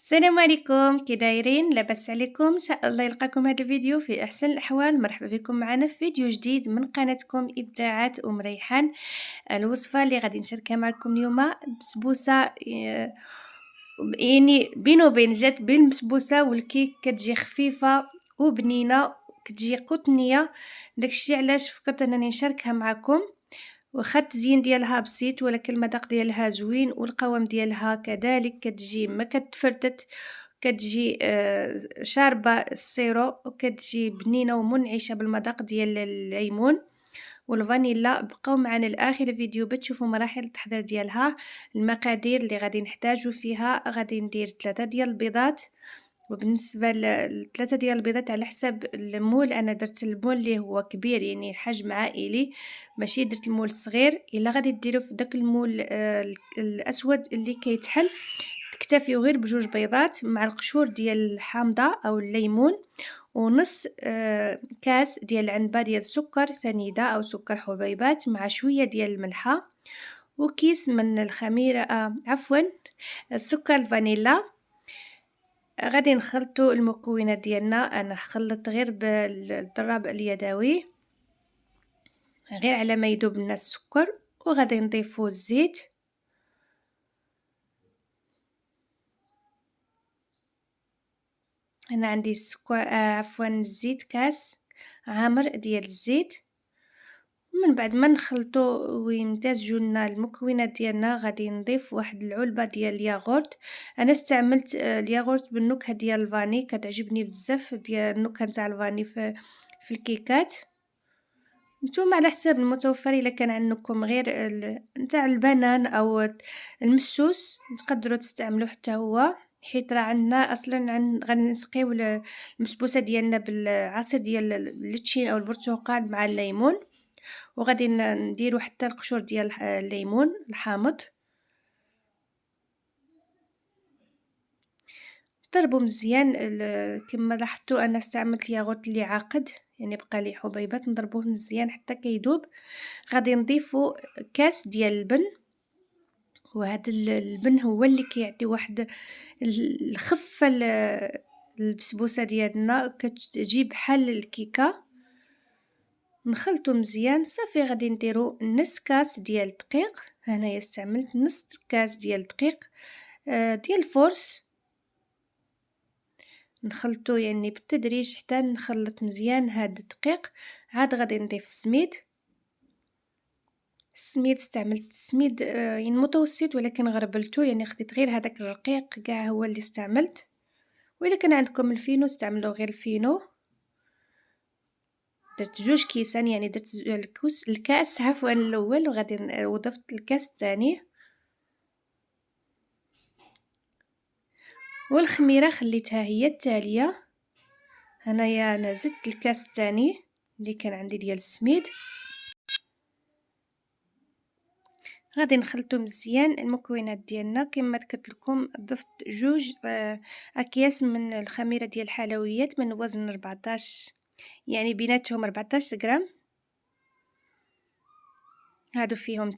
السلام عليكم، كي دايرين؟ لاباس عليكم؟ ان شاء الله يلقاكم هذا الفيديو في احسن الاحوال. مرحبا بكم معنا في فيديو جديد من قناتكم ابداعات ام ريحان. الوصفه اللي غادي نشاركها معكم اليوم بسبوسه، يعني بينه وبين جات بين البسبوسه والكيك، كتجي خفيفه وبنينه، كتجي قطنيه. داكشي علاش فكرت انني نشاركها معكم. واخا التزيين ديالها بسيط ولكن المذاق ديالها زوين، والقوام ديالها كذلك كتجي ما كتفرتت، كتجي شاربه السيرو، وكتجي بنينه ومنعشه بالمذاق ديال الليمون والفانيلا. بقاو معنا لاخر الفيديو باش تشوفوا مراحل التحضير ديالها. المقادير اللي غادي نحتاجو فيها: غادي ندير 3 ديال البيضات، وبالنسبه للثلاثه ديال البيضات على حسب المول، انا درت المول اللي هو كبير يعني حجم عائلي، ماشي درت المول الصغير. الا غادي ديروا في داك المول الاسود اللي كيتحل، تكتفيو غير بجوج بيضات مع القشور ديال الحامضه او الليمون، ونص كاس ديال العنبه ديال السكر سنيده او سكر حبيبات مع شويه ديال الملحه، وكيس من الخميره عفوا السكر الفانيلا. غادي نخلطوا المكونات ديالنا. انا خلطت غير بالضراب اليدوي غير على ما يذوب لنا السكر، وغادي نضيفوا الزيت. انا عندي السكر عفوا الزيت كاس عامر ديال الزيت. ومن بعد ما نخلطوا ويمتزجوا لنا المكونات ديالنا، غادي نضيف واحد العلبه ديال الياغورت. انا استعملت الياغورت بالنكهه ديال الفاني، كتعجبني بزاف ديال النكهه نتاع الفاني في الكيكات. نتوما على حساب المتوفر، الا كان عندكم غير نتاع البنان او المسوس تقدروا تستعملوا حتى هو، حيت راه عندنا اصلا غادي نسقيو المسبوسه ديالنا بالعصير ديال الليتشين او البرتقال مع الليمون، وغادي نديرو حتى القشور ديال الليمون الحامض. ضربوا مزيان كما لاحظتوا انا استعملت ياغورت اللي عاقد، يعني بقى لي حبيبات، نضربوه مزيان حتى كيذوب. غادي نضيفوا كاس ديال اللبن، وهذا اللبن هو اللي كيعطي واحد الخفه البسبوسه ديالنا، كتجي بحال الكيكه. نخلطو مزيان صافي. غادي نديرو نص كاس ديال الدقيق، هنايا استعملت نص كاس ديال الدقيق ديال الفورس. نخلطو يعني بالتدريج حتى نخلط مزيان هاد الدقيق. عاد غادي نضيف السميد استعملت السميد يعني متوسط، ولكن غربلته، يعني خديت غير هذاك الرقيق كاع هو اللي استعملت. واذا كان عندكم الفينو استعملوا غير الفينو. درت جوج كيسان، يعني درت الكاس عفوا الاول، وغادي وضفت الكاس الثاني. والخميره خليتها هي التاليه. هنايا انا زدت الكاس الثاني اللي كان عندي ديال السميد. غادي نخلطو مزيان المكونات ديالنا. كما ذكرت لكم ضفت جوج اكياس من الخميره ديال الحلويات من وزن 14، يعني بيناتهم 14 غرام. هادو فيهم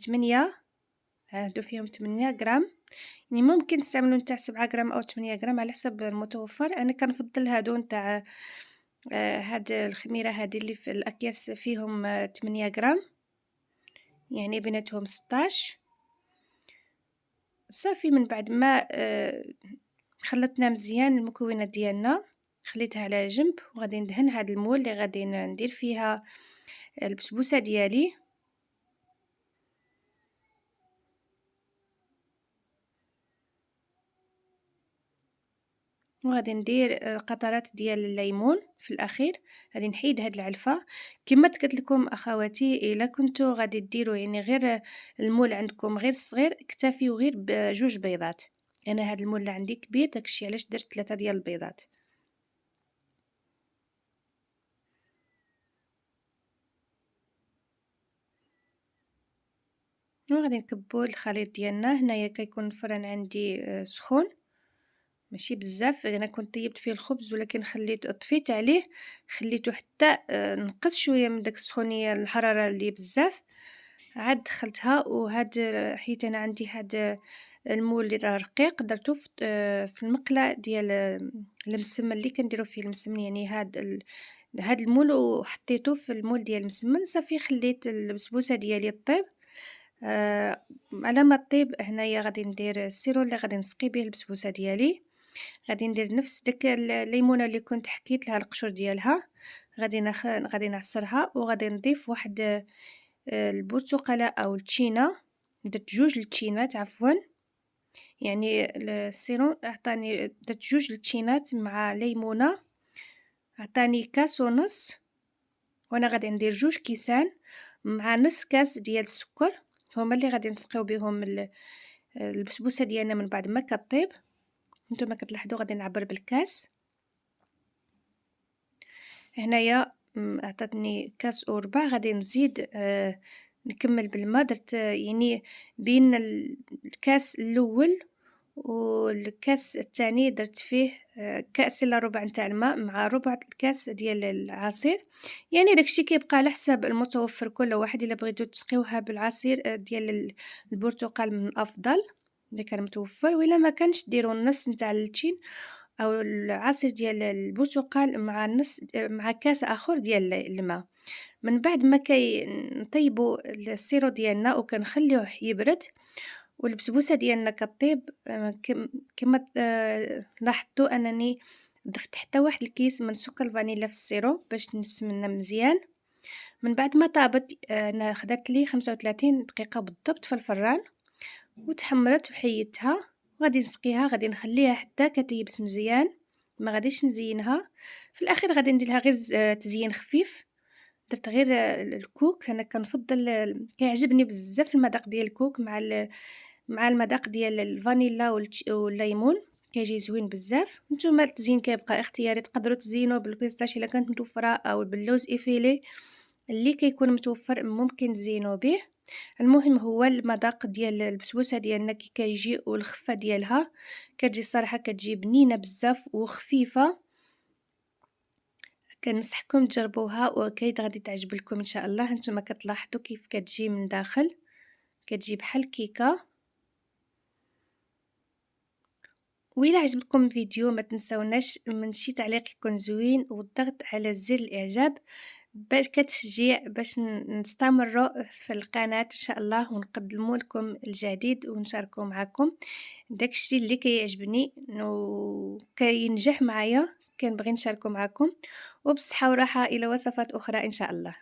8 غرام، يعني ممكن تستعملوا نتاع 7 غرام او 8 غرام على حسب المتوفر. انا كنفضل هادو نتاع هاد الخميره هذه اللي في الاكياس فيهم 8 غرام، يعني بيناتهم 16 صافي. من بعد ما خلطنا مزيان المكونات ديالنا، خليتها على جنب، وغادي ندهن هاد المول اللي غادي ندير فيها البسبوسه ديالي. وغادي ندير قطرات ديال الليمون في الاخير. غادي نحيد هاد العلفه. كما قلت لكم اخواتي، الا كنتو غادي ديروا يعني غير المول عندكم غير صغير، اكتفيوا غير بجوج بيضات. انا هاد المول اللي عندي كبير، داكشي علاش درت 3 ديال البيضات. وغادي نكبوا الخليط ديالنا. هنايا كيكون الفران عندي سخون، ماشي بزاف. انا كنت طيبت فيه الخبز ولكن طفيت عليه، خليته حتى نقص شويه من داك السخونيه الحراره اللي بزاف. عاد دخلتها. وهاد حيت انا عندي هاد المول اللي راه رقيق درتو في المقلة ديال المسمن اللي كنديرو فيه المسمن، يعني هاد المول وحطيته في المول ديال المسمن. صافي خليت البسبوسة ديالي طيب. على ما طيب هنايا غادي ندير السيرو اللي غادي نسقي به البسبوسة ديالي. غادي ندير نفس داك الليمونة اللي كنت حكيت لها القشور ديالها، غادي نعصرها وغادي نضيف واحد البرتقالة أو التشينة. درت 2 التشينات عفوا، يعني السيرو عطاني درت 2 التشينات مع ليمونة، عطاني كاس ونص. وانا غادي ندير 2 كيسان مع نص كاس ديال السكر، هما اللي غادي نسقيو بهم البسبوسه ديالنا من بعد ما كطيب. نتوما كتلاحظوا غادي نعبر بالكاس. هنايا عطاتني كاس وربع، غادي نزيد نكمل بالماء. درت يعني بين الكاس الاول والكاس الثاني درت فيه كاس الا ربع نتاع الماء مع ربع الكاس ديال العصير. يعني داكشي كيبقى على حساب المتوفر كل واحد. الا بغيتو تسقيوها بالعصير ديال البرتقال من الافضل اذا كان متوفر، والا ما كانش ديروا النص نتاع التين او العصير ديال البرتقال مع نص مع كاس اخر ديال الماء. من بعد ما نطيبوا السيرو ديالنا وكنخليوه يبرد والبسبوسه ديالنا كطيب، كما لاحظتوا انني ضفت حتى واحد الكيس من سكر الفانيلا في السيرو باش نسمنها مزيان. من بعد ما طابت انا خدات لي 35 دقيقه بالضبط في الفران وتحمرت وحيدتها. غادي نسقيها، غادي نخليها حتى كتيبس مزيان، ما غاديش نزينها. في الاخير غادي ندير لها غير تزيين خفيف. درت غير الكوك. انا كنفضل كيعجبني بزاف المذاق ديال الكوك مع المذاق ديال الفانيلا والليمون، كيجي زوين بزاف. نتوما التزيين كيبقى اختياري، تقدروا تزينوا بالبيستاشي الا كانت متوفره او باللوز ايفيلي اللي كيكون متوفر ممكن تزينوا به. المهم هو المذاق ديال البسبوسه ديالنا كي كيجي والخفه ديالها كتجي الصراحه كتجي بنينه بزاف وخفيفه. كنصحكم تجربوها واكيد غادي تعجب لكم ان شاء الله. نتوما كتلاحظوا كيف كتجي من داخل، كتجي بحال الكيكه. وإلا عجبكم الفيديو ما تنسوناش من شي تعليق يكون زوين والضغط على زر الاعجاب باش كتشجيع باش نستمروا في القناة ان شاء الله ونقدموا لكم الجديد ونشاركوا معكم داكشي اللي كيعجبني وكينجح معايا كنبغي نشاركه معكم. وبصحة وراحة الى وصفات اخرى ان شاء الله.